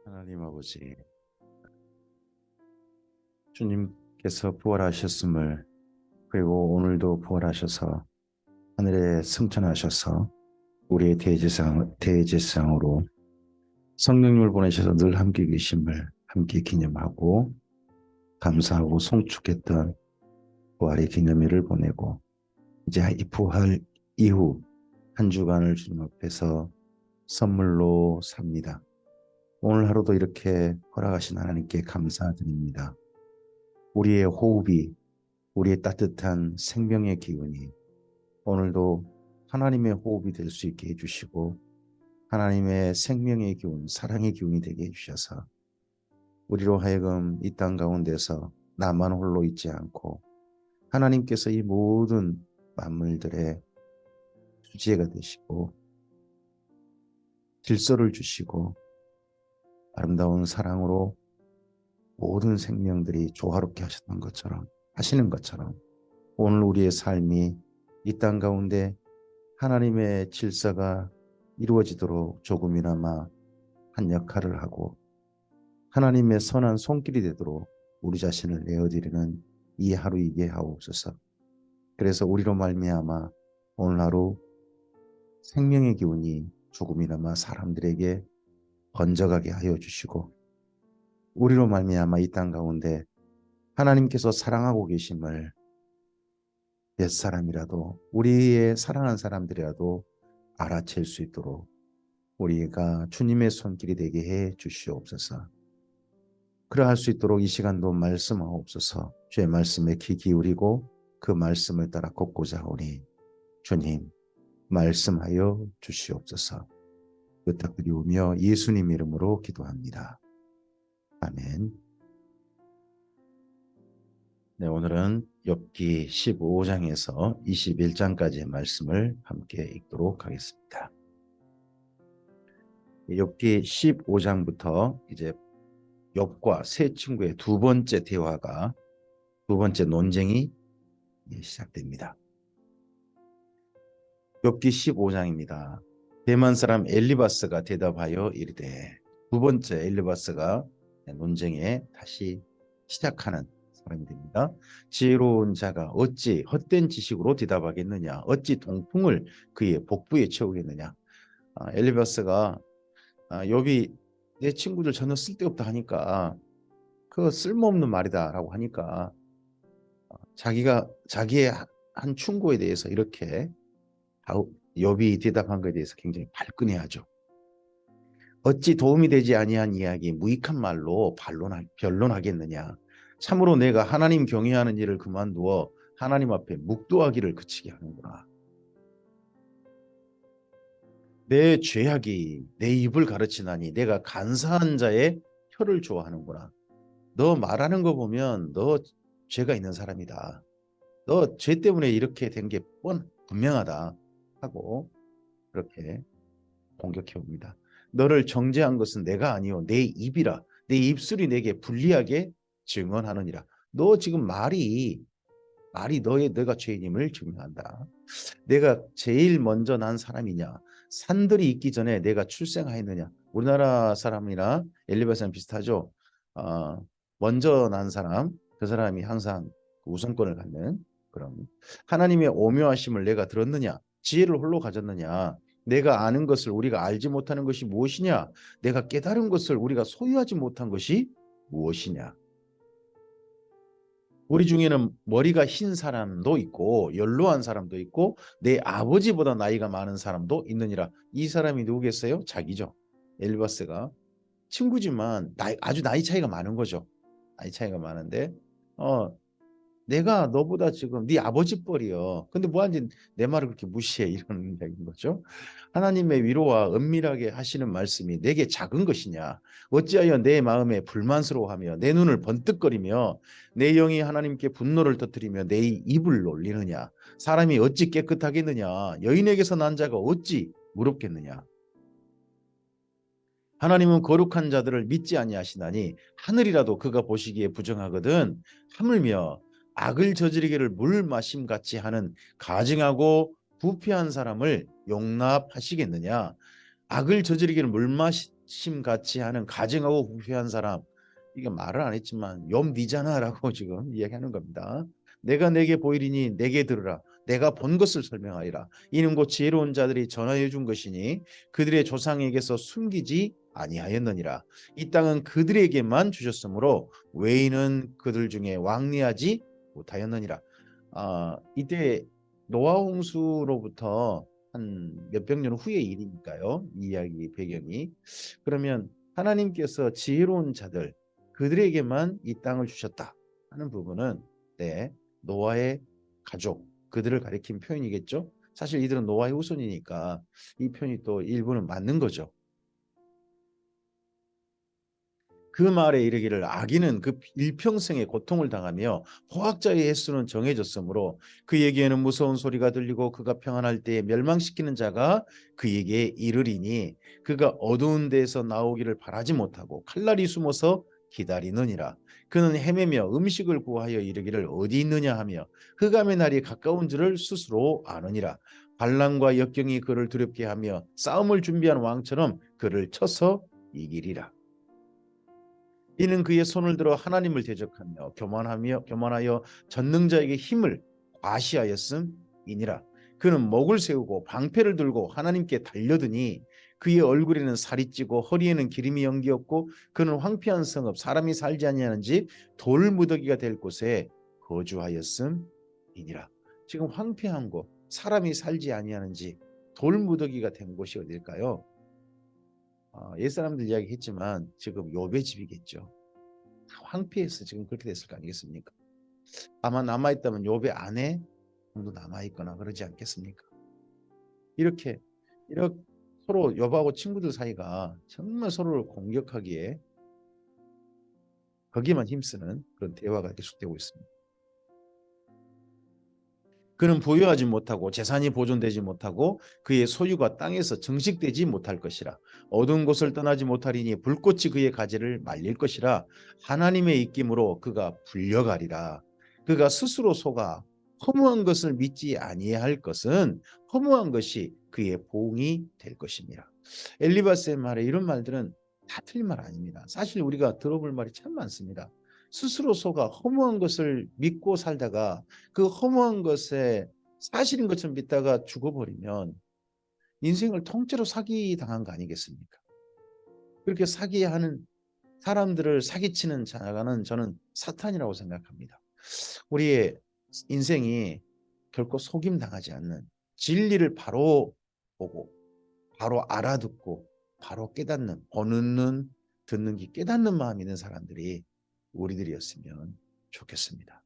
하나님 아버지, 주님께서 부활하셨음을, 그리고 오늘도 부활하셔서 하늘에 승천하셔서 우리의 대제사장으로 성령님을 보내셔서 늘 함께 계심을 함께 기념하고 감사하고 송축했던 부활의 기념일을 보내고, 이제 이 부활 이후 한 주간을 주님 앞에서 선물로 삽니다. 오늘 하루도 이렇게 허락하신 하나님께 감사드립니다. 우리의 호흡이, 우리의 따뜻한 생명의 기운이 오늘도 하나님의 호흡이 될 수 있게 해주시고, 하나님의 생명의 기운, 사랑의 기운이 되게 해주셔서 우리로 하여금 이 땅 가운데서 나만 홀로 있지 않고 하나님께서 이 모든 만물들의 주지혜가 되시고 질서를 주시고 아름다운 사랑으로 모든 생명들이 조화롭게 하시는 것처럼 오늘 우리의 삶이 이 땅 가운데 하나님의 질서가 이루어지도록 조금이나마 한 역할을 하고 하나님의 선한 손길이 되도록 우리 자신을 내어드리는 이 하루이게 하옵소서. 그래서 우리로 말미암아 오늘 하루 생명의 기운이 조금이나마 사람들에게 번져가게 하여 주시고, 우리로 말미암아 이 땅 가운데 하나님께서 사랑하고 계심을 몇 사람이라도, 우리의 사랑하는 사람들이라도 알아챌 수 있도록 우리가 주님의 손길이 되게 해 주시옵소서. 그러할 수 있도록 이 시간도 말씀하옵소서. 주의 말씀에 귀 기울이고 그 말씀을 따라 걷고자 하오니 주님 말씀하여 주시옵소서. 부탁드리오며 예수님 이름으로 기도합니다. 아멘. 네, 오늘은 욥기 15장에서 21장까지의 말씀을 함께 읽도록 하겠습니다. 욥기 15장부터 이제 욥과 세 친구의 두 번째 대화가, 두 번째 논쟁이 시작됩니다. 욥기 15장입니다. 대만 사람 엘리바스가 대답하여 이르되, 두 번째 엘리바스가 논쟁에 다시 시작하는 사람이 됩니다. 지혜로운 자가 어찌 헛된 지식으로 대답하겠느냐, 어찌 동풍을 그의 복부에 채우겠느냐. 엘리바스가 욥이 내 친구들 전혀 쓸데없다 하니까, 그거 쓸모없는 말이다 라고 하니까 자기의 한 충고에 대해서 이렇게 욥이 대답한 것에 대해서 굉장히 발끈해하죠. 어찌 도움이 되지 아니한 이야기 무익한 말로 변론하겠느냐. 참으로 내가 하나님 경외하는 일을 그만두어 하나님 앞에 묵도하기를 그치게 하는구나. 내 죄악이 내 입을 가르치나니 내가 간사한 자의 혀를 좋아하는구나. 너 말하는 거 보면 너 죄가 있는 사람이다. 너 죄 때문에 이렇게 된 게 분명하다 하고 그렇게 공격해 옵니다. 너를 정죄한 것은 내가 아니요 내 입이라. 내 입술이 내게 불리하게 증언하느니라. 너 지금 말이 내가 죄인임을 증명한다. 내가 제일 먼저 난 사람이냐? 산들이 있기 전에 내가 출생하였느냐? 우리나라 사람이나 엘리베이터 사람 비슷하죠. 먼저 난 사람, 그 사람이 항상 우선권을 갖는 그런. 하나님의 오묘하심을 내가 들었느냐? 지혜를 홀로 가졌느냐? 내가 아는 것을 우리가 알지 못하는 것이 무엇이냐? 내가 깨달은 것을 우리가 소유하지 못한 것이 무엇이냐? 우리 중에는 머리가 흰 사람도 있고 연로한 사람도 있고 내 아버지보다 나이가 많은 사람도 있느니라. 이 사람이 누구겠어요? 자기죠. 엘리바스가 친구지만 아주 나이 차이가 많은 거죠. 나이 차이가 많은데 내가 너보다 지금 네 아버지 뻘이여. 근데 뭐하는지 내 말을 그렇게 무시해. 이런 얘기인 거죠. 하나님의 위로와 은밀하게 하시는 말씀이 내게 작은 것이냐. 어찌하여 내 마음에 불만스러워하며 내 눈을 번뜩거리며 내 영이 하나님께 분노를 터뜨리며 내 입을 놀리느냐. 사람이 어찌 깨끗하겠느냐. 여인에게서 난 자가 어찌 무롭겠느냐. 하나님은 거룩한 자들을 믿지 아니하시나니 하늘이라도 그가 보시기에 부정하거든. 하물며 악을 저지르기를 물 마심 같이 하는 가증하고 부패한 사람을 용납하시겠느냐. 악을 저지르기를 부처님같이 하는 가증하고 부패한 사람, 이게 말을 안 했지만 욥 니잖아라고 지금 이야기하는 겁니다. 내가 내게 보이리니 내게 들으라. 내가 본 것을 설명하리라. 이는 곧 지혜로운 자들이 전하여 준 것이니 그들의 조상에게서 숨기지 아니하였느니라. 이 땅은 그들에게만 주셨으므로 외인은 그들 중에 왕래하지 못하였느니라. 이때 노아 홍수로부터 한 몇백 년 후의 일이니까요. 이 이야기 배경이. 그러면 하나님께서 지혜로운 자들 그들에게만 이 땅을 주셨다 하는 부분은 네, 노아의 가족 그들을 가리킨 표현이겠죠. 사실 이들은 노아의 후손이니까 이 표현이 또 일부는 맞는 거죠. 그 말에 이르기를 악인은 그 일평생의 고통을 당하며 포악자의 횟수는 정해졌으므로 그에게는 무서운 소리가 들리고 그가 평안할 때에 멸망시키는 자가 그에게 이르리니 그가 어두운 데에서 나오기를 바라지 못하고 칼날이 숨어서 기다리느니라. 그는 헤매며 음식을 구하여 이르기를 어디 있느냐 하며 흑암의 날이 가까운 줄을 스스로 아느니라. 반란과 역경이 그를 두렵게 하며 싸움을 준비한 왕처럼 그를 쳐서 이기리라. 이는 그의 손을 들어 하나님을 대적하며 교만하여 전능자에게 힘을 과시하였음이니라. 그는 목을 세우고 방패를 들고 하나님께 달려드니 그의 얼굴에는 살이 찌고 허리에는 기름이 연기었고 그는 황폐한 성읍 사람이 살지 아니하는 집 돌무더기가 될 곳에 거주하였음이니라. 지금 황폐한 곳 사람이 살지 아니하는 집 돌무더기가 된 곳이 어딜까요? 옛사람들 이야기했지만 지금 욥의 집이겠죠. 황폐해서 지금 그렇게 됐을 거 아니겠습니까? 아마 남아있다면 욥의 아내 정도 남아있거나 그러지 않겠습니까? 이렇게 서로 욥하고 친구들 사이가 정말 서로를 공격하기에 거기만 힘쓰는 그런 대화가 계속되고 있습니다. 그는 부유하지 못하고 재산이 보존되지 못하고 그의 소유가 땅에서 증식되지 못할 것이라. 어두운 곳을 떠나지 못하리니 불꽃이 그의 가지를 말릴 것이라. 하나님의 입김으로 그가 불려가리라. 그가 스스로 속아 허무한 것을 믿지 아니할 것은 허무한 것이 그의 보응이 될 것입니다. 엘리바스의 말에 이런 말들은 다 틀린 말 아닙니다. 사실 우리가 들어볼 말이 참 많습니다. 스스로 속아 허무한 것을 믿고 살다가 그 허무한 것에 사실인 것처럼 믿다가 죽어버리면 인생을 통째로 사기당한 거 아니겠습니까? 그렇게 사기하는 사람들을 사기치는 자가는 저는 사탄이라고 생각합니다. 우리의 인생이 결코 속임당하지 않는 진리를 바로 보고 바로 알아듣고 바로 깨닫는 보는 눈 듣는 귀 깨닫는 마음이 있는 사람들이 우리들이었으면 좋겠습니다.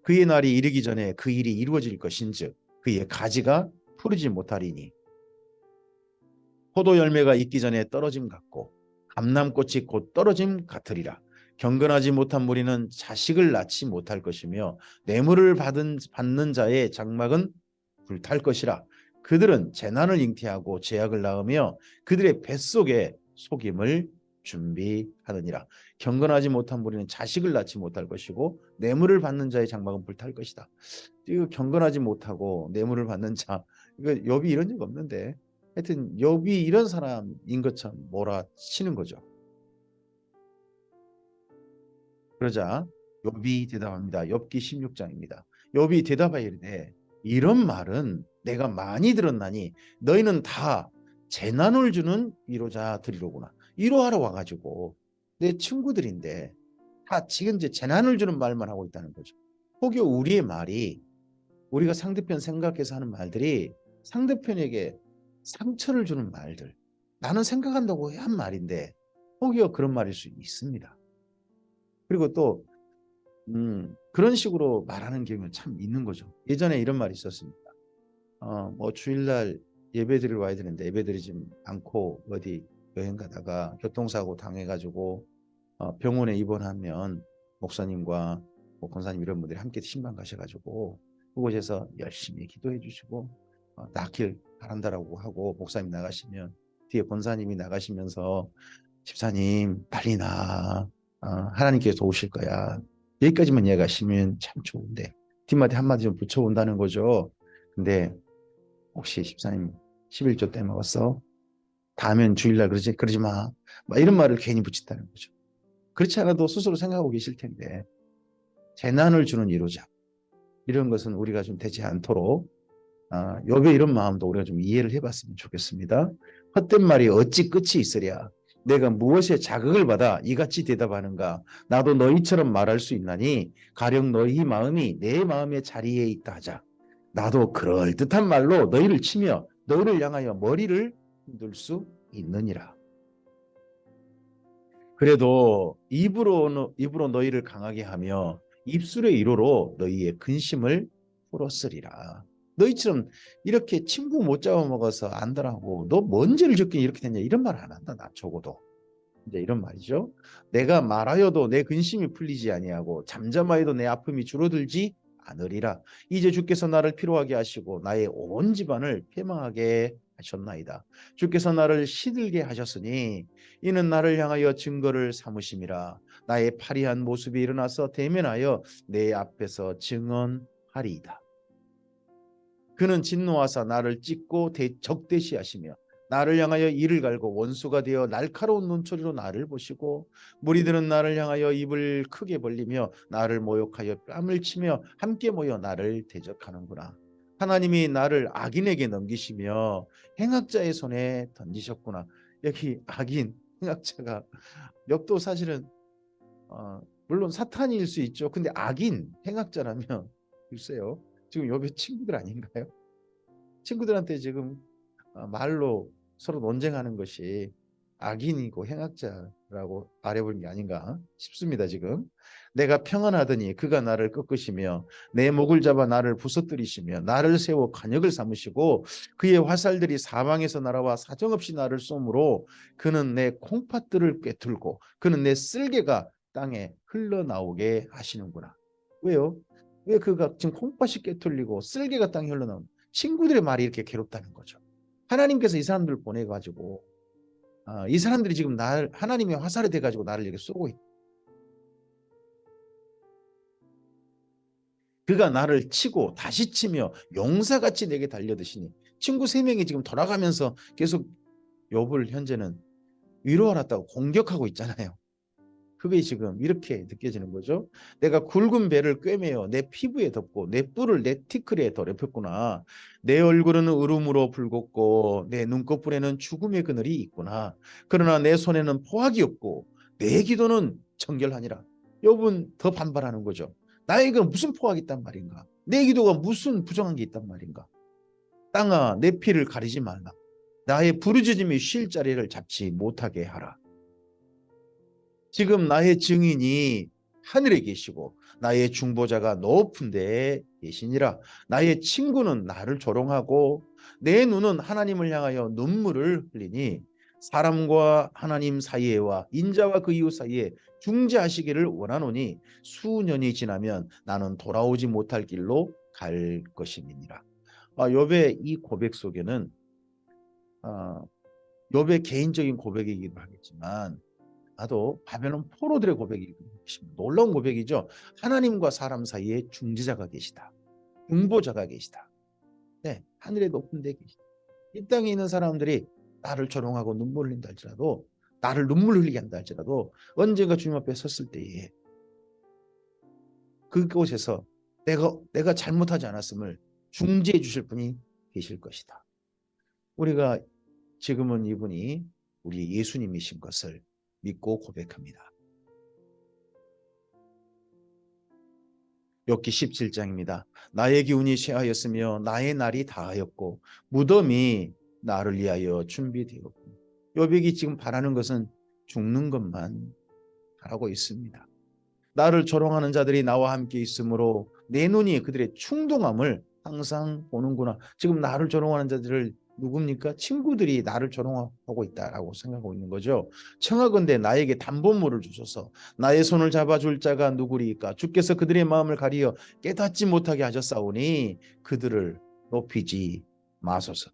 그의 날이 이르기 전에 그 일이 이루어질 것인즉 그의 가지가 푸르지 못하리니 포도 열매가 익기 전에 떨어짐 같고 감람꽃이 곧 떨어짐 같으리라. 경건하지 못한 무리는 자식을 낳지 못할 것이며 뇌물을 받는 자의 장막은 불탈 것이라. 그들은 재난을 잉태하고 죄악을 낳으며 그들의 뱃속에 속임을 준비하느니라. 경건하지 못한 무리는 자식을 낳지 못할 것이고 뇌물을 받는 자의 장막은 불탈 것이다. 이거 경건하지 못하고 뇌물을 받는 자, 이거 욥이 이런 적 없는데 하여튼 욥이 이런 사람인 것처럼 몰아치는 거죠. 그러자 욥이 대답합니다. 욥기 16장입니다. 욥이 대답하여 이르되 이런 말은 내가 많이 들었나니 너희는 다 재난을 주는 위로자들이로구나. 위로하러 와가지고 내 친구들인데 다 지금 이제 재난을 주는 말만 하고 있다는 거죠. 혹여 우리의 말이 우리가 상대편 생각해서 하는 말들이 상대편에게 상처를 주는 말들 나는 생각한다고 한 말인데 혹여 그런 말일 수 있습니다. 그리고 또 그런 식으로 말하는 경우는 참 있는 거죠. 예전에 이런 말이 있었습니다. 뭐 주일날 예배드리러 와야 되는데 예배드리지 않고 어디 여행 가다가 교통사고 당해가지고 병원에 입원하면 목사님과 뭐 권사님 이런 분들이 함께 신방 가셔가지고 그곳에서 열심히 기도해 주시고 낫길 바란다라고 하고 목사님 나가시면 뒤에 권사님이 나가시면서 집사님 빨리 나 하나님께서 도우실 거야. 여기까지만 이해가시면 참 좋은데 뒷마디 한마디 좀 붙여본다는 거죠. 근데 혹시 집사님 11조 때 먹었어? 다음엔 주일날 그러지 마. 막 이런 말을 괜히 붙인다는 거죠. 그렇지 않아도 스스로 생각하고 계실 텐데 재난을 주는 위로자 이런 것은 우리가 좀 되지 않도록 욥의 이런 마음도 우리가 좀 이해를 해봤으면 좋겠습니다. 헛된 말이 어찌 끝이 있으랴. 내가 무엇에 자극을 받아 이같이 대답하는가. 나도 너희처럼 말할 수 있나니 가령 너희 마음이 내 마음의 자리에 있다 하자. 나도 그럴듯한 말로 너희를 치며 너희를 향하여 머리를 흔들 수 있느니라. 그래도 입으로 너희를 강하게 하며 입술의 위로로 너희의 근심을 풀었으리라. 너희처럼 이렇게 친구 못 잡아먹어서 안더라고. 너 뭔 죄를 짓긴 이렇게 됐냐. 이런 말 안 한다. 나 적어도. 이제 이런 말이죠. 내가 말하여도 내 근심이 풀리지 아니하고 잠잠하여도 내 아픔이 줄어들지 않으리라. 이제 주께서 나를 피로하게 하시고 나의 온 집안을 패망하게 하셨나이다. 주께서 나를 시들게 하셨으니 이는 나를 향하여 증거를 삼으심이라. 나의 파리한 모습이 일어나서 대면하여 내 앞에서 증언하리이다. 그는 진노하사 나를 찢고 적대시하시며 나를 향하여 이를 갈고 원수가 되어 날카로운 눈초리로 나를 보시고 무리들은 나를 향하여 입을 크게 벌리며 나를 모욕하여 뺨을 치며 함께 모여 나를 대적하는구나. 하나님이 나를 악인에게 넘기시며 행악자의 손에 던지셨구나. 여기 악인, 행악자가 욥도 사실은 물론 사탄일 수 있죠. 근데 악인, 행악자라면 글쎄요. 지금 욥의 친구들 아닌가요? 친구들한테 지금 말로 서로 논쟁하는 것이 악인이고 행악자라고 말해버린 게 아닌가 싶습니다. 지금 내가 평안하더니 그가 나를 꺾으시며 내 목을 잡아 나를 부서뜨리시며 나를 세워 간역을 삼으시고 그의 화살들이 사방에서 날아와 사정없이 나를 쏘므로 그는 내 콩팥들을 꿰뚫고 그는 내 쓸개가 땅에 흘러나오게 하시는구나. 왜요? 왜 그가 지금 콩팥이 꿰뚫리고 쓸개가 땅에 흘러나오는 친구들의 말이 이렇게 괴롭다는 거죠. 하나님께서 이 사람들을 보내가지고 이 사람들이 지금 나를 하나님의 화살이 돼가지고 나를 이렇게 쏘고 있다. 그가 나를 치고 다시 치며 용사같이 내게 달려드시니 친구 3명이 지금 돌아가면서 계속 욥을 현재는 위로하라고 공격하고 있잖아요. 그게 지금 이렇게 느껴지는 거죠. 내가 굵은 배를 꿰매어 내 피부에 덮고 내 뿔을 내 티끌에 더럽혔구나. 내 얼굴은 울음으로 붉었고 내 눈꺼풀에는 죽음의 그늘이 있구나. 그러나 내 손에는 포악이 없고 내 기도는 정결하니라. 욥은 더 반발하는 거죠. 나에게 무슨 포악이 있단 말인가? 내 기도가 무슨 부정한 게 있단 말인가? 땅아 내 피를 가리지 말라. 나의 부르짖음이 쉴 자리를 잡지 못하게 하라. 지금 나의 증인이 하늘에 계시고 나의 중보자가 높은 데에 계시니라. 나의 친구는 나를 조롱하고 내 눈은 하나님을 향하여 눈물을 흘리니 사람과 하나님 사이에와 인자와 그 이웃 사이에 중재하시기를 원하노니 수년이 지나면 나는 돌아오지 못할 길로 갈 것임이니라. 욥의 이 고백 속에는 욥의 개인적인 고백이기도 하겠지만 나도 바벨론 포로들의 고백이 놀라운 고백이죠. 하나님과 사람 사이에 중재자가 계시다. 중보자가 계시다. 네, 하늘의 높은 데 계시다. 이 땅에 있는 사람들이 나를 조롱하고 눈물 흘린다 할지라도 나를 눈물 흘리게 한다 할지라도 언젠가 주님 앞에 섰을 때에 그곳에서 내가 잘못하지 않았음을 중재해 주실 분이 계실 것이다. 우리가 지금은 이분이 우리 예수님이신 것을 믿고 고백합니다. 욥기 17장입니다. 나의 기운이 쇠하였으며 나의 날이 다하였고 무덤이 나를 위하여 준비되었고 욥이 지금 바라는 것은 죽는 것만 바라고 있습니다. 나를 조롱하는 자들이 나와 함께 있으므로 내 눈이 그들의 충동함을 항상 보는구나. 지금 나를 조롱하는 자들을 누굽니까? 친구들이 나를 조롱하고 있다라고 생각하고 있는 거죠. 청하건대 나에게 담보물을 주소서. 나의 손을 잡아줄 자가 누구리까? 주께서 그들의 마음을 가리어 깨닫지 못하게 하셨사오니 그들을 높이지 마소서.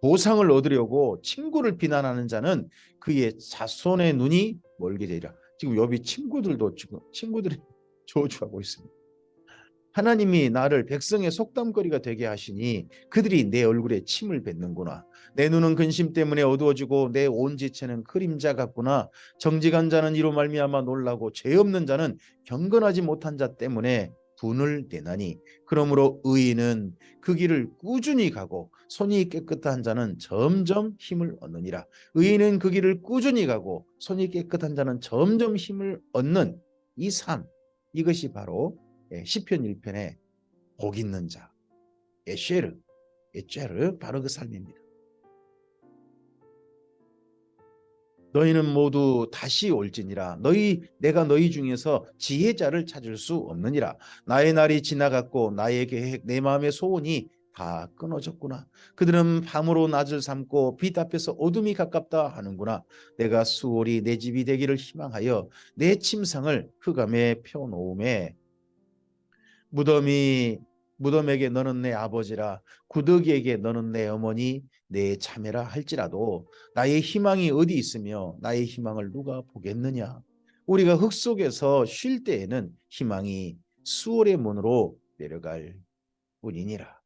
보상을 얻으려고 친구를 비난하는 자는 그의 자손의 눈이 멀게 되리라. 지금 욥이 친구들도 지금 친구들이 저주하고 있습니다. 하나님이 나를 백성의 속담거리가 되게 하시니 그들이 내 얼굴에 침을 뱉는구나. 내 눈은 근심 때문에 어두워지고 내 온 지체는 그림자 같구나. 정직한 자는 이로 말미암아 놀라고 죄 없는 자는 경건하지 못한 자 때문에 분을 내나니 그러므로 의인은 그 길을 꾸준히 가고 손이 깨끗한 자는 점점 힘을 얻느니라. 의인은 그 길을 꾸준히 가고 손이 깨끗한 자는 점점 힘을 얻는 이 삶, 이것이 바로 시편 1편의 복 있는 자, 에쉐르, 에쉐르 바로 그 삶입니다. 너희는 모두 다시 올지니라. 내가 너희 중에서 지혜자를 찾을 수 없느니라. 나의 날이 지나갔고 나의 계획 내 마음의 소원이 다 끊어졌구나. 그들은 밤으로 낮을 삼고 빛 앞에서 어둠이 가깝다 하는구나. 내가 수월이 내 집이 되기를 희망하여 내 침상을 흑암에 펴놓음에 무덤이 무덤에게 너는 내 아버지라 구더기에게 너는 내 어머니 내 자매라 할지라도 나의 희망이 어디 있으며 나의 희망을 누가 보겠느냐. 우리가 흙 속에서 쉴 때에는 희망이 수월의 문으로 내려갈 뿐이니라.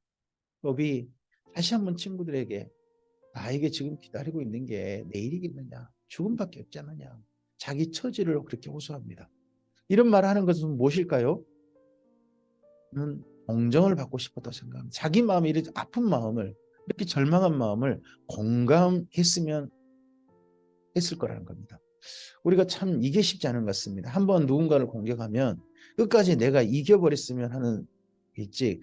욥이 다시 한번 친구들에게 나에게 지금 기다리고 있는 게 내일이겠느냐, 죽음밖에 없지 않느냐, 자기 처지를 그렇게 호소합니다. 이런 말을 하는 것은 무엇일까요? 는 동정을 받고 싶었다고 생각합니다. 자기 마음이 이렇게 아픈 마음을, 이렇게 절망한 마음을 공감했으면 했을 거라는 겁니다. 우리가 참 이게 쉽지 않은 것 같습니다. 한번 누군가를 공격하면 끝까지 내가 이겨버렸으면 하는 있지,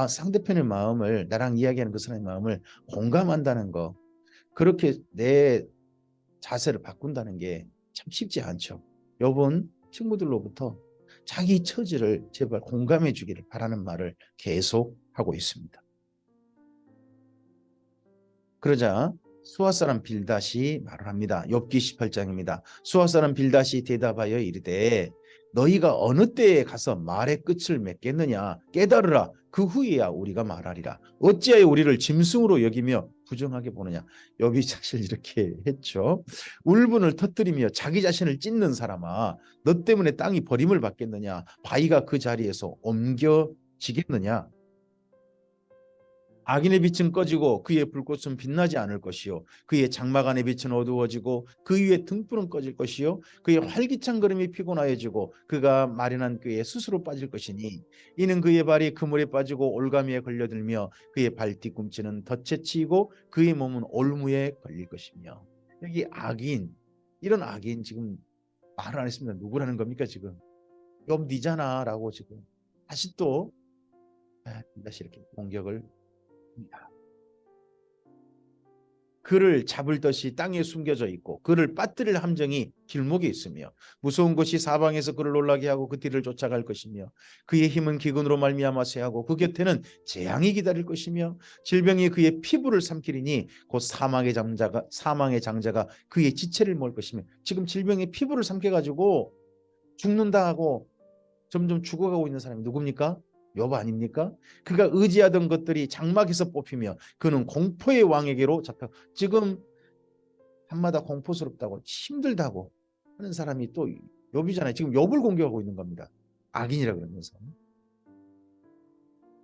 상대편의 마음을, 나랑 이야기하는 그 사람의 마음을 공감한다는 거, 그렇게 내 자세를 바꾼다는 게 참 쉽지 않죠. 여러분 친구들로부터 자기 처지를 제발 공감해 주기를 바라는 말을 계속 하고 있습니다. 그러자 수아 사람 빌닷이 말을 합니다. 욥기 18장입니다. 수아 사람 빌닷이 대답하여 이르되 너희가 어느 때에 가서 말의 끝을 맺겠느냐. 깨달으라. 그 후에야 우리가 말하리라. 어찌하여 우리를 짐승으로 여기며 부정하게 보느냐. 욥이 사실 이렇게 했죠. 울분을 터뜨리며 자기 자신을 찢는 사람아, 너 때문에 땅이 버림을 받겠느냐. 바위가 그 자리에서 옮겨지겠느냐. 악인의 빛은 꺼지고 그의 불꽃은 빛나지 않을 것이요 그의 장막 안의 빛은 어두워지고 그 위에 등불은 꺼질 것이요 그의 활기찬 걸음이 피곤하여지고 그가 마련한 꾀에 스스로 빠질 것이니 이는 그의 발이 그물에 빠지고 올가미에 걸려들며 그의 발 뒤꿈치는 덫에 치이고 그의 몸은 올무에 걸릴 것이며. 여기 악인, 이런 악인 지금 말을 안 했습니다. 누구라는 겁니까? 지금 욥 니잖아 라고 지금 다시 또 다시 이렇게 공격을. 그를 잡을 덫이 땅에 숨겨져 있고 그를 빠뜨릴 함정이 길목에 있으며 무서운 것이 사방에서 그를 놀라게 하고 그 뒤를 쫓아갈 것이며 그의 힘은 기근으로 말미암아 쇠하고 그 곁에는 재앙이 기다릴 것이며 질병이 그의 피부를 삼키리니 곧 사망의 장자가 그의 지체를 먹을 것이며. 지금 질병이 피부를 삼켜가지고 죽는다 하고 점점 죽어가고 있는 사람이 누굽니까? 욥 아닙니까? 그가 의지하던 것들이 장막에서 뽑히며 그는 공포의 왕에게로 잡혀. 지금 한마다 공포스럽다고 힘들다고 하는 사람이 또 욥이잖아요. 지금 욥을 공격하고 있는 겁니다. 악인이라 그러면서.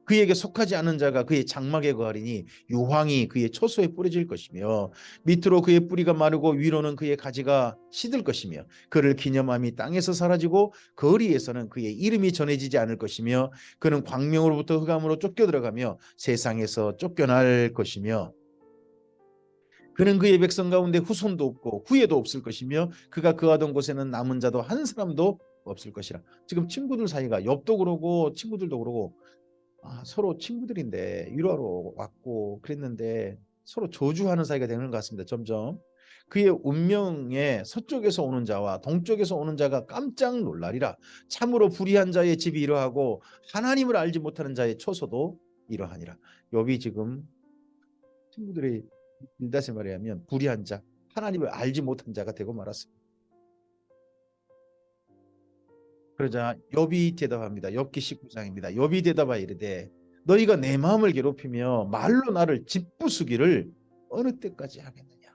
그에게 속하지 않은 자가 그의 장막에 거하리니 유황이 그의 초소에 뿌려질 것이며 밑으로 그의 뿌리가 마르고 위로는 그의 가지가 시들 것이며 그를 기념함이 땅에서 사라지고 거리에서는 그의 이름이 전해지지 않을 것이며 그는 광명으로부터 흑암으로 쫓겨 들어가며 세상에서 쫓겨날 것이며 그는 그의 백성 가운데 후손도 없고 후예도 없을 것이며 그가 거하던 곳에는 남은 자도 한 사람도 없을 것이라. 지금 친구들 사이가, 욥도 그러고 친구들도 그러고 서로 친구들인데 위로하러 왔고 그랬는데 서로 저주하는 사이가 되는 것 같습니다. 점점 그의 운명에 서쪽에서 오는 자와 동쪽에서 오는 자가 깜짝 놀라리라. 참으로 불의한 자의 집이 이러하고 하나님을 알지 못하는 자의 처소도 이러하니라. 욥이 지금 친구들이 다시 말하면 불의한 자, 하나님을 알지 못한 자가 되고 말았습니다. 그러자 욥이 대답합니다. 욥기 19장입니다. 욥이 대답하여 이르되 너희가 내 마음을 괴롭히며 말로 나를 짓부수기를 어느 때까지 하겠느냐.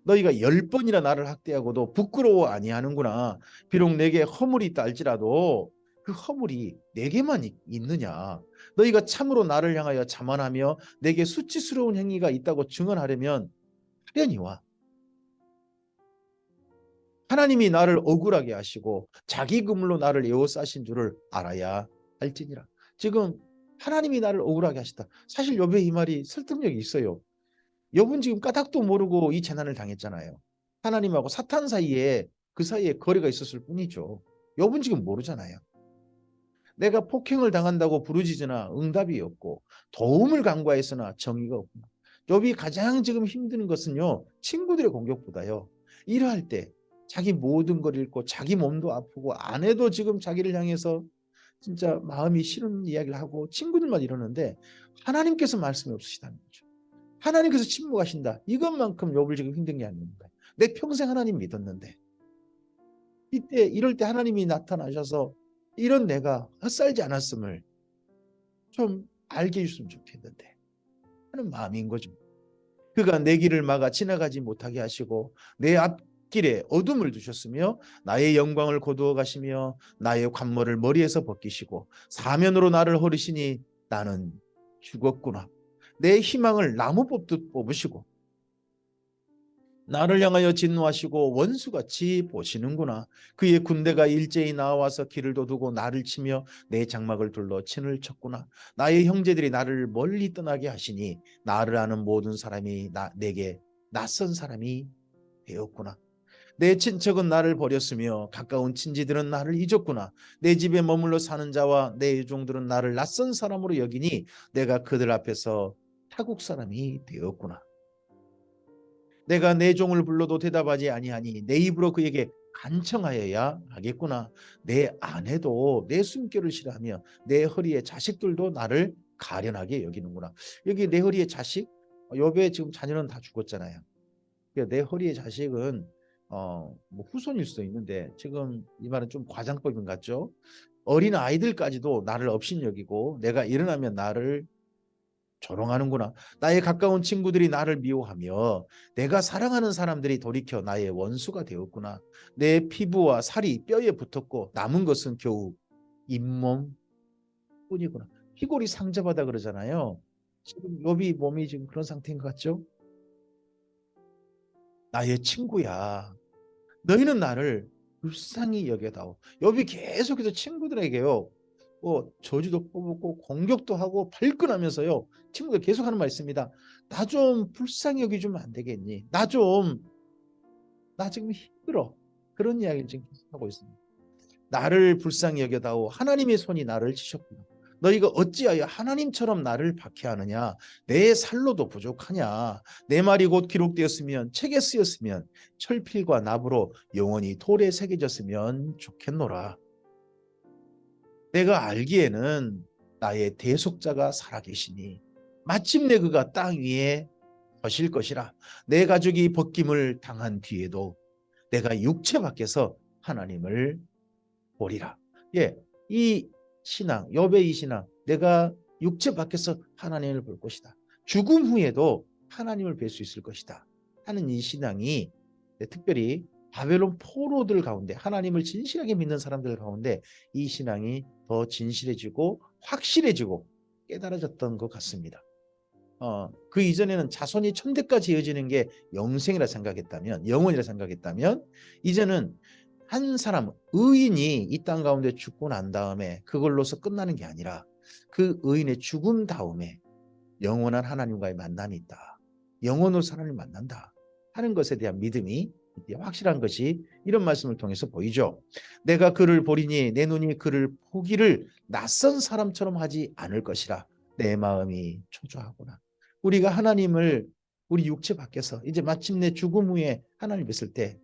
너희가 10번이나 나를 학대하고도 부끄러워 아니하는구나. 비록 내게 허물이 있다 할지라도 그 허물이 내게만 있느냐? 너희가 참으로 나를 향하여 자만하며 내게 수치스러운 행위가 있다고 증언하려면 하려니와 하나님이 나를 억울하게 하시고 자기 그물로 나를 에워싸신 줄을 알아야 할지니라. 지금 하나님이 나를 억울하게 하시다. 사실 욥의 이 말이 설득력이 있어요. 욥은 지금 까닭도 모르고 이 재난을 당했잖아요. 하나님하고 사탄 사이에 그 사이에 거리가 있었을 뿐이죠. 욥은 지금 모르잖아요. 내가 폭행을 당한다고 부르짖으나 응답이 없고 도움을 간구하였으나 정의가 없구나. 욥이 가장 지금 힘든 것은요, 친구들의 공격보다요, 이러할 때 자기 모든 걸 잃고 자기 몸도 아프고 아내도 지금 자기를 향해서 진짜 마음이 싫은 이야기를 하고 친구들만 이러는데 하나님께서 말씀이 없으시다는 거죠. 하나님께서 침묵하신다. 이것만큼 욥을 지금 힘든 게 아닙니다. 내 평생 하나님 믿었는데 이때 이럴 때 하나님이 나타나셔서 이런 내가 헛살지 않았음을 좀 알게 해줬으면 좋겠는데 하는 마음인 거죠. 그가 내 길을 막아 지나가지 못하게 하시고 내 앞길에 어둠을 두셨으며 나의 영광을 거두어 가시며 나의 관모를 머리에서 벗기시고 사면으로 나를 허리시니 나는 죽었구나. 내 희망을 나무 뽑듯 뽑으시고 나를 향하여 진노하시고 원수같이 보시는구나. 그의 군대가 일제히 나와서 길을 도두고 나를 치며 내 장막을 둘러 친을 쳤구나. 나의 형제들이 나를 멀리 떠나게 하시니 나를 아는 모든 사람이 내게 낯선 사람이 되었구나. 내 친척은 나를 버렸으며 가까운 친지들은 나를 잊었구나. 내 집에 머물러 사는 자와 내 유종들은 나를 낯선 사람으로 여기니 내가 그들 앞에서 타국 사람이 되었구나. 내가 내 종을 불러도 대답하지 아니하니 내 입으로 그에게 간청하여야 하겠구나. 내 아내도 내 숨결을 싫어하며 내 허리의 자식들도 나를 가련하게 여기는구나. 여기 내 허리의 자식, 욥의 지금 자녀는 다 죽었잖아요. 그러니까 내 허리의 자식은 뭐 후손일 수도 있는데 지금 이 말은 좀 과장법인 것 같죠. 어린 아이들까지도 나를 업신여기고 내가 일어나면 나를 조롱하는구나. 나의 가까운 친구들이 나를 미워하며 내가 사랑하는 사람들이 돌이켜 나의 원수가 되었구나. 내 피부와 살이 뼈에 붙었고 남은 것은 겨우 잇몸 뿐이구나. 피골이 상접하다 그러잖아요. 지금 욥이 몸이 지금 그런 상태인 것 같죠? 나의 친구야. 너희는 나를 불쌍히 여겨다오. 욥이 계속해서 친구들에게요, 저주도 뽑고 공격도 하고 발끈하면서요, 친구들 계속 하는 말이 있습니다. 나 좀 불쌍히 여겨주면 안 되겠니? 나 지금 힘들어. 그런 이야기를 지금 계속하고 있습니다. 나를 불쌍히 여겨다오. 하나님의 손이 나를 치셨구나. 너희가 어찌하여 하나님처럼 나를 박해하느냐? 내 살로도 부족하냐? 내 말이 곧 기록되었으면 책에 쓰였으면 철필과 납으로 영원히 돌에 새겨졌으면 좋겠노라. 내가 알기에는 나의 대속자가 살아계시니 마침내 그가 땅 위에 서실 것이라. 내 가족이 벗김을 당한 뒤에도 내가 육체 밖에서 하나님을 보리라. 예, 이 신앙, 욥의 이 신앙, 내가 육체 밖에서 하나님을 볼 것이다. 죽음 후에도 하나님을 뵐 수 있을 것이다 하는 이 신앙이 특별히 바벨론 포로들 가운데, 하나님을 진실하게 믿는 사람들 가운데 이 신앙이 더 진실해지고 확실해지고 깨달아졌던 것 같습니다. 그 이전에는 자손이 천대까지 이어지는 게 영생이라 생각했다면, 영원이라 생각했다면, 이제는 한 사람, 의인이 이 땅 가운데 죽고 난 다음에 그걸로서 끝나는 게 아니라 그 의인의 죽음 다음에 영원한 하나님과의 만남이 있다. 영원으로 하나님을 만난다 하는 것에 대한 믿음이 확실한 것이 이런 말씀을 통해서 보이죠. 내가 그를 보리니 내 눈이 그를 보기를 낯선 사람처럼 하지 않을 것이라. 내 마음이 초조하구나. 우리가 하나님을 우리 육체 밖에서 이제 마침내 죽음 후에 하나님 뵀을 때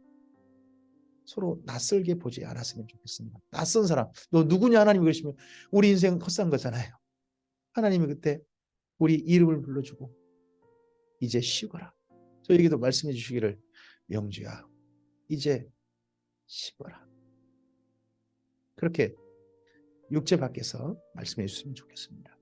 서로 낯설게 보지 않았으면 좋겠습니다. 낯선 사람, 너 누구냐 하나님 그러시면 우리 인생 헛산 거잖아요. 하나님이 그때 우리 이름을 불러주고 이제 쉬거라. 저에게도 말씀해 주시기를, 명주야 이제 쉬거라. 그렇게 육체 밖에서 말씀해 주시면 좋겠습니다.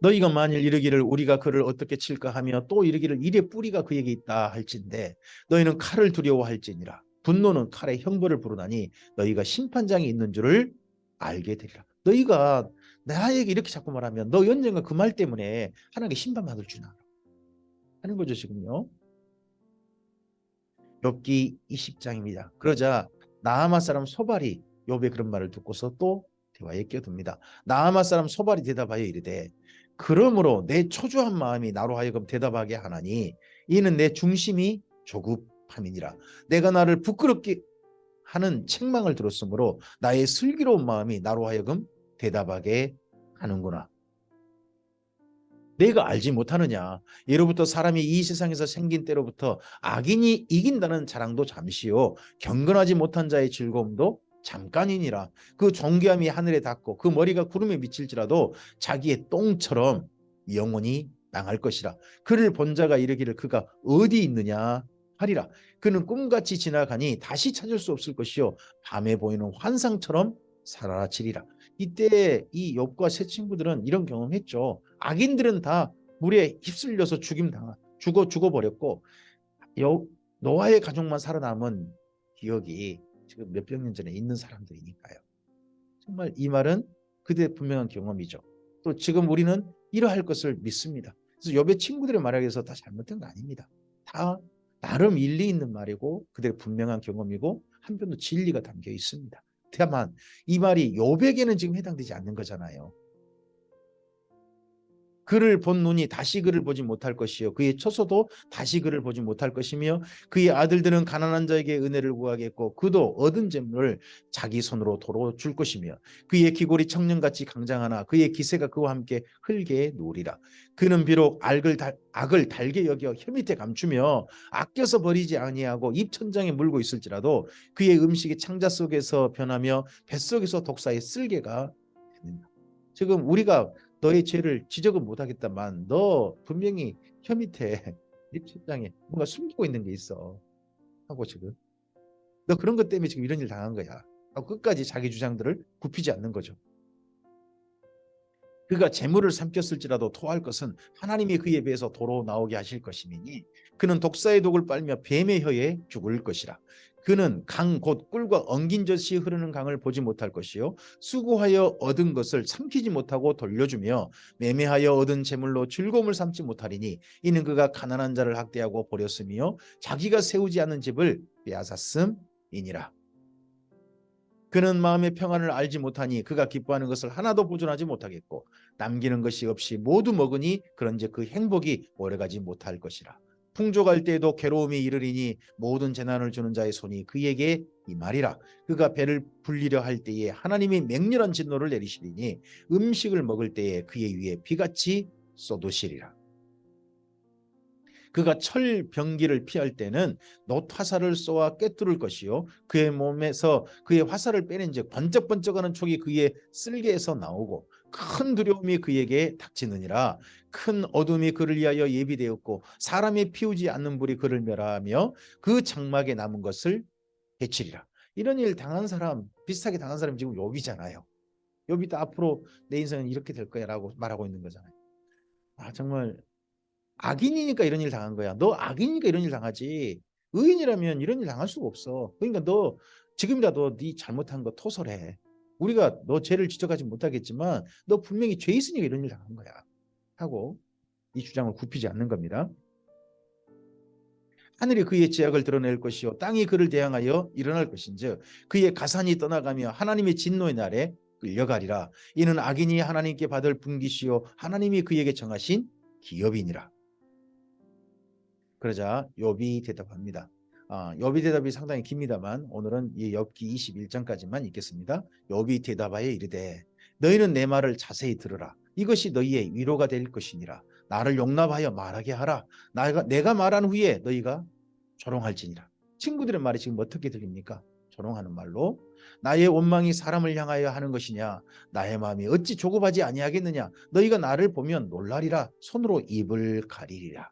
너희가 만일 이르기를 우리가 그를 어떻게 칠까 하며 또 이르기를 이래 뿌리가 그에게 있다 할진대 너희는 칼을 두려워할지니라. 분노는 칼에 형벌을 부르나니 너희가 심판장이 있는 줄을 알게 되리라. 너희가 나에게 이렇게 자꾸 말하면 너 언젠가 그 말 때문에 하나님께 심판받을 줄 알아 하는 거죠 지금요. 욥기 20장입니다. 그러자 나아마 사람 소발이 욥의 그런 말을 듣고서 또 대화에 끼어듭니다. 나아마 사람 소발이 대답하여 이르되 그러므로 내 초조한 마음이 나로 하여금 대답하게 하나니 이는 내 중심이 조급함이니라. 내가 나를 부끄럽게 하는 책망을 들었으므로 나의 슬기로운 마음이 나로 하여금 대답하게 하는구나. 내가 알지 못하느냐. 예로부터 사람이 이 세상에서 생긴 때로부터 악인이 이긴다는 자랑도 잠시요 경건하지 못한 자의 즐거움도 잠깐이니라. 그 존귀함이 하늘에 닿고 그 머리가 구름에 미칠지라도 자기의 똥처럼 영원히 망할 것이라. 그를 본 자가 이르기를 그가 어디 있느냐 하리라. 그는 꿈같이 지나가니 다시 찾을 수 없을 것이요 밤에 보이는 환상처럼 사라지리라. 이때 이 욥과 세 친구들은 이런 경험했죠. 악인들은 다 물에 휩쓸려서 죽어버렸고 노아의 가족만 살아남은 기억이 지금 몇백 년 전에 있는 사람들이니까요. 정말 이 말은 그들의 분명한 경험이죠. 또 지금 우리는 이러할 것을 믿습니다. 그래서 욥의 친구들의 말에 의해서 다 잘못된 거 아닙니다. 다 나름 일리 있는 말이고 그들의 분명한 경험이고 한편도 진리가 담겨 있습니다. 다만 이 말이 욥에게는 지금 해당되지 않는 거잖아요. 그를 본 눈이 다시 그를 보지 못할 것이요 그의 처소도 다시 그를 보지 못할 것이며 그의 아들들은 가난한 자에게 은혜를 구하겠고 그도 얻은 재물을 자기 손으로 도로 줄 것이며 그의 기골이 청년같이 강장하나 그의 기세가 그와 함께 흙에 누우리라. 그는 비록 악을 달게 여겨 혀 밑에 감추며 아껴서 버리지 아니하고 입천장에 물고 있을지라도 그의 음식이 창자 속에서 변하며 뱃속에서 독사의 쓸개가 됩니다. 지금 우리가 너의 죄를 지적은 못하겠다만 너 분명히 혀 밑에 입천장에 뭔가 숨기고 있는 게 있어 하고 지금 너 그런 것 때문에 지금 이런 일 당한 거야 하고 끝까지 자기 주장들을 굽히지 않는 거죠. 그가 재물을 삼켰을지라도 토할 것은 하나님이 그에 비해서 도로 나오게 하실 것이니 그는 독사의 독을 빨며 뱀의 혀에 죽을 것이라. 그는 강 곧 꿀과 엉긴 젖이 흐르는 강을 보지 못할 것이요 수고하여 얻은 것을 삼키지 못하고 돌려주며 매매하여 얻은 재물로 즐거움을 삼지 못하리니 이는 그가 가난한 자를 학대하고 버렸으며 자기가 세우지 않은 집을 빼앗았음이니라. 그는 마음의 평안을 알지 못하니 그가 기뻐하는 것을 하나도 보존하지 못하겠고 남기는 것이 없이 모두 먹으니 그런즉 그 행복이 오래가지 못할 것이라. 풍족할 때에도 괴로움이 이르리니 모든 재난을 주는 자의 손이 그에게 임하리라. 그가 배를 불리려 할 때에 하나님이 맹렬한 진노를 내리시리니 음식을 먹을 때에 그의 위에 비같이 쏟으시리라. 그가 철병기를 피할 때는 놋화살을 쏘아 꿰뚫을 것이요 그의 몸에서 그의 화살을 빼낸즉 번쩍번쩍하는 촉이 그의 쓸개에서 나오고 큰 두려움이 그에게 닥치느니라. 큰 어둠이 그를 위하여 예비되었고 사람이 피우지 않는 불이 그를 멸하며 그 장막에 남은 것을 해치리라. 이런 일 당한 사람 비슷하게 당한 사람이 지금 욥이잖아요. 욥이도 앞으로 내 인생은 이렇게 될 거야 라고 말하고 있는 거잖아요. 정말 악인이니까 이런 일 당한 거야. 너 악인이니까 이런 일 당하지. 의인이라면 이런 일 당할 수가 없어. 그러니까 너 지금이라도 네 잘못한 거 토설해. 우리가 너 죄를 지적하지 못하겠지만 너 분명히 죄 있으니까 이런 일 당한 거야. 하고 이 주장을 굽히지 않는 겁니다. 하늘이 그의 죄악을 드러낼 것이요 땅이 그를 대항하여 일어날 것인즉 그의 가산이 떠나가며 하나님의 진노의 날에 끌려가리라. 이는 악인이 하나님께 받을 분깃이요 하나님이 그에게 정하신 기업이니라. 그러자 욥이 대답합니다. 욥이 대답이 상당히 깁니다만 오늘은 이 욥기 21장까지만 읽겠습니다. 욥이 대답하여 이르되 너희는 내 말을 자세히 들으라. 이것이 너희의 위로가 될 것이니라. 나를 용납하여 말하게 하라. 내가 말한 후에 너희가 조롱할지니라. 친구들의 말이 지금 어떻게 들립니까? 조롱하는 말로 나의 원망이 사람을 향하여 하는 것이냐 나의 마음이 어찌 조급하지 아니하겠느냐 너희가 나를 보면 놀라리라 손으로 입을 가리리라.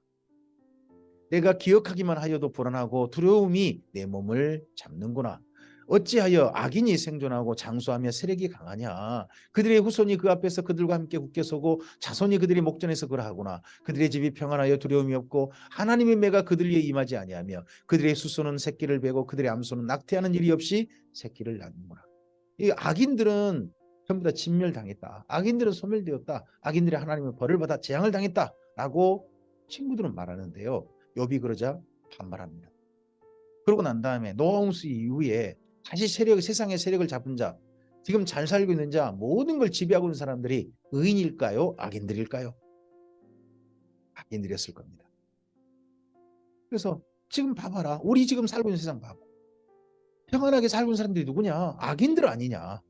내가 기억하기만 하여도 불안하고 두려움이 내 몸을 잡는구나. 어찌하여 악인이 생존하고 장수하며 세력이 강하냐. 그들의 후손이 그 앞에서 그들과 함께 굳게 서고 자손이 그들의 목전에서 그러하구나. 그들의 집이 평안하여 두려움이 없고 하나님의 매가 그들 위에 임하지 아니하며 그들의 수소는 새끼를 베고 그들의 암소는 낙태하는 일이 없이 새끼를 낳는구나. 이 악인들은 전부 다 진멸당했다. 악인들은 소멸되었다. 악인들이 하나님의 벌을 받아 재앙을 당했다라고 친구들은 말하는데요. 욥이 그러자 반발합니다. 그러고 난 다음에 노아 홍수 이후에 다시 세상의 세력을 잡은 자, 지금 잘 살고 있는 자, 모든 걸 지배하고 있는 사람들이 의인일까요? 악인들일까요? 악인들이었을 겁니다. 그래서 지금 봐봐라. 우리 지금 살고 있는 세상 봐봐. 평안하게 살고 있는 사람들이 누구냐? 악인들 아니냐?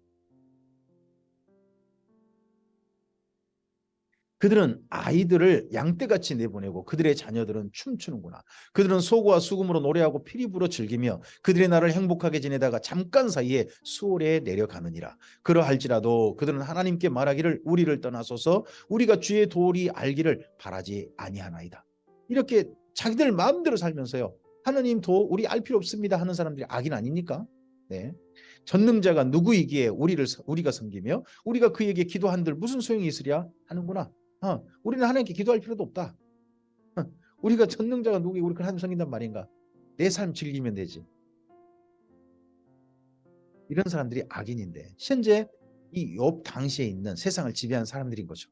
그들은 아이들을 양떼같이 내보내고 그들의 자녀들은 춤추는구나. 그들은 소고와 수금으로 노래하고 피리 불어 즐기며 그들의 날을 행복하게 지내다가 잠깐 사이에 수월에 내려가느니라. 그러할지라도 그들은 하나님께 말하기를 우리를 떠나소서 우리가 주의 도리 알기를 바라지 아니하나이다. 이렇게 자기들 마음대로 살면서요. 하나님 도 우리 알 필요 없습니다 하는 사람들이 악인 아닙니까? 네. 전능자가 누구이기에 우리가 섬기며 우리가 그에게 기도한들 무슨 소용이 있으랴 하는구나. 우리는 하나님께 기도할 필요도 없다. 우리가 전능자가 누구에 우리 하나님 섬긴단 말인가? 내 삶 즐기면 되지. 이런 사람들이 악인인데 현재 이 욥 당시에 있는 세상을 지배하는 사람들인 거죠.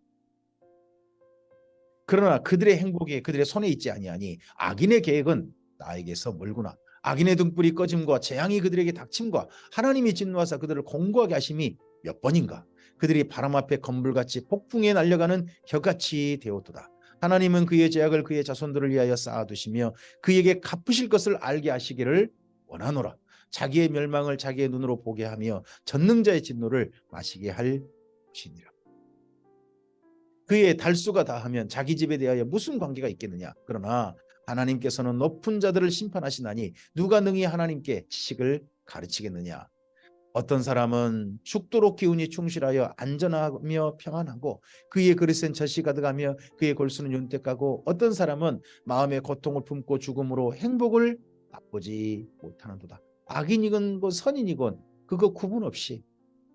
그러나 그들의 행복이 그들의 손에 있지 아니하니 악인의 계획은 나에게서 멀구나. 악인의 등불이 꺼짐과 재앙이 그들에게 닥침과 하나님이 진노하사 그들을 공고하게 하심이 몇 번인가. 그들이 바람 앞에 건불같이 폭풍에 날려가는 혀같이 되었도다. 하나님은 그의 죄악을 그의 자손들을 위하여 쌓아두시며 그에게 갚으실 것을 알게 하시기를 원하노라. 자기의 멸망을 자기의 눈으로 보게 하며 전능자의 진노를 마시게 할 것이니라. 그의 달수가 다하면 자기 집에 대하여 무슨 관계가 있겠느냐. 그러나 하나님께서는 높은 자들을 심판하시나니 누가 능히 하나님께 지식을 가르치겠느냐. 어떤 사람은 죽도록 기운이 충실하여 안전하며 평안하고 그의 그릇엔 젖이 가득하며 그의 골수는 윤택하고 어떤 사람은 마음의 고통을 품고 죽음으로 행복을 맛보지 못하는도다. 악인이건 뭐 선인이건 그거 구분 없이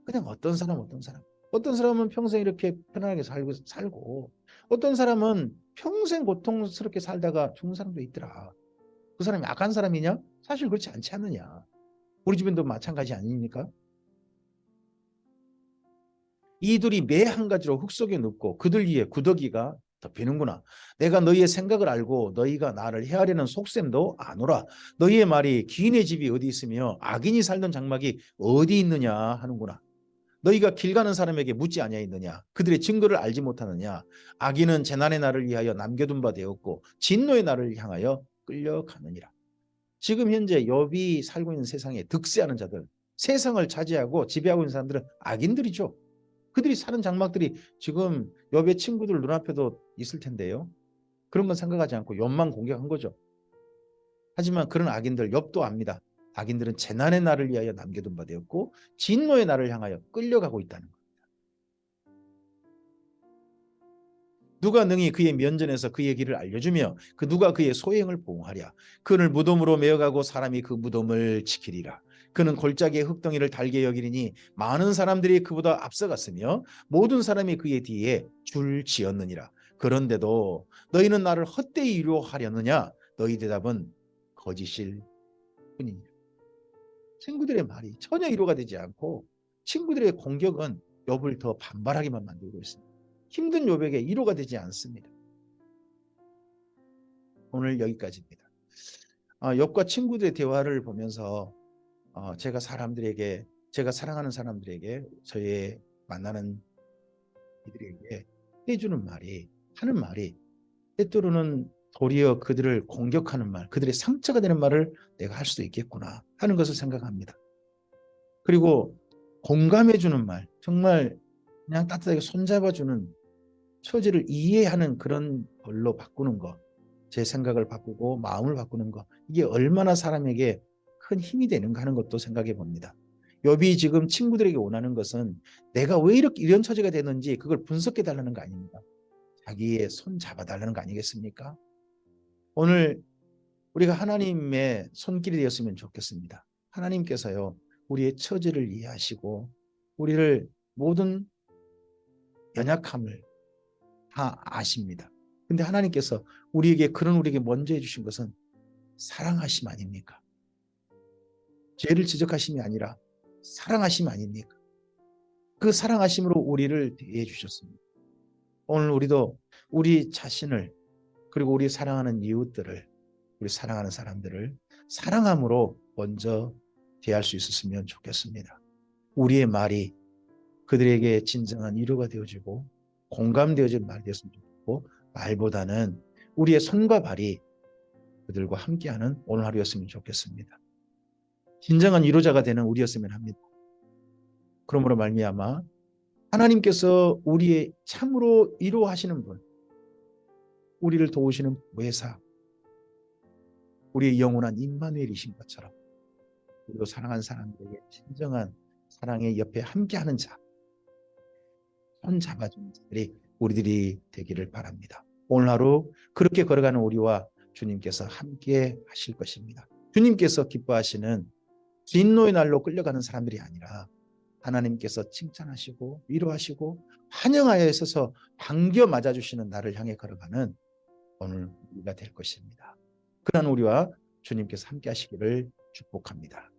그냥 어떤 사람은 평생 이렇게 편안하게 살고 어떤 사람은 평생 고통스럽게 살다가 죽는 사람도 있더라. 그 사람이 악한 사람이냐? 사실 그렇지 않지 않느냐. 우리 주변도 마찬가지 아닙니까? 이들이 매 한 가지로 흙 속에 눕고 그들 위에 구더기가 덮이는구나. 내가 너희의 생각을 알고 너희가 나를 헤아리는 속셈도 아노라. 너희의 말이 기인의 집이 어디 있으며 악인이 살던 장막이 어디 있느냐 하는구나. 너희가 길 가는 사람에게 묻지 아니하였느냐. 그들의 증거를 알지 못하느냐. 악인은 재난의 날을 위하여 남겨둔 바 되었고 진노의 날을 향하여 끌려가느니라. 지금 현재 욥이 살고 있는 세상에 득세하는 자들, 세상을 차지하고 지배하고 있는 사람들은 악인들이죠. 그들이 사는 장막들이 지금 욥의 친구들 눈앞에도 있을 텐데요. 그런 건 생각하지 않고 욥만 공격한 거죠. 하지만 그런 악인들 욥도 압니다. 악인들은 재난의 날을 위하여 남겨둔 바 되었고 진노의 날을 향하여 끌려가고 있다는 것. 누가 능히 그의 면전에서 그의 길을 알려주며 그 누가 그의 소행을 보응하랴. 그를 무덤으로 메어가고 사람이 그 무덤을 지키리라. 그는 골짜기의 흙덩이를 달게 여기리니 많은 사람들이 그보다 앞서갔으며 모든 사람이 그의 뒤에 줄 지었느니라. 그런데도 너희는 나를 헛되이 위로하려느냐. 너희 대답은 거짓일 뿐이니라. 친구들의 말이 전혀 위로가 되지 않고 친구들의 공격은 욥을 더 반발하게만 만들고 있습니다. 힘든 욥에게 위로가 되지 않습니다. 오늘 여기까지입니다. 욥과 친구들의 대화를 보면서 제가 사랑하는 사람들에게 저의 만나는 이들에게 해주는 말이 하는 말이 때때로는 도리어 그들을 공격하는 말, 그들의 상처가 되는 말을 내가 할 수도 있겠구나 하는 것을 생각합니다. 그리고 공감해주는 말, 정말 그냥 따뜻하게 손잡아주는 처지를 이해하는 그런 걸로 바꾸는 거, 제 생각을 바꾸고 마음을 바꾸는 거, 이게 얼마나 사람에게 큰 힘이 되는가 하는 것도 생각해 봅니다. 욥이 지금 친구들에게 원하는 것은 내가 왜 이렇게 이런 처지가 되는지 그걸 분석해 달라는 거 아닙니까? 자기의 손 잡아달라는 거 아니겠습니까? 오늘 우리가 하나님의 손길이 되었으면 좋겠습니다. 하나님께서요, 우리의 처지를 이해하시고 우리를 모든 연약함을 다 아십니다. 근데 하나님께서 우리에게 그런 우리에게 먼저 해주신 것은 사랑하심 아닙니까? 죄를 지적하심이 아니라 사랑하심 아닙니까? 그 사랑하심으로 우리를 대해 주셨습니다. 오늘 우리도 우리 자신을 그리고 우리 사랑하는 이웃들을 우리 사랑하는 사람들을 사랑함으로 먼저 대할 수 있었으면 좋겠습니다. 우리의 말이 그들에게 진정한 위로가 되어지고 공감되어질 말이 되었으면 좋겠고 말보다는 우리의 손과 발이 그들과 함께하는 오늘 하루였으면 좋겠습니다. 진정한 위로자가 되는 우리였으면 합니다. 그러므로 말미암아 하나님께서 우리의 참으로 위로하시는 분, 우리를 도우시는 보혜사, 우리의 영원한 임마누엘이신 것처럼 우리도 사랑하는 사람들에게 진정한 사랑의 옆에 함께하는 자, 손 잡아주는 자들이 우리들이 되기를 바랍니다. 오늘 하루 그렇게 걸어가는 우리와 주님께서 함께 하실 것입니다. 주님께서 기뻐하시는 진노의 날로 끌려가는 사람들이 아니라 하나님께서 칭찬하시고 위로하시고 환영하여 있어서 반겨 맞아주시는 나를 향해 걸어가는 오늘 우리가 될 것입니다. 그런 우리와 주님께서 함께 하시기를 축복합니다.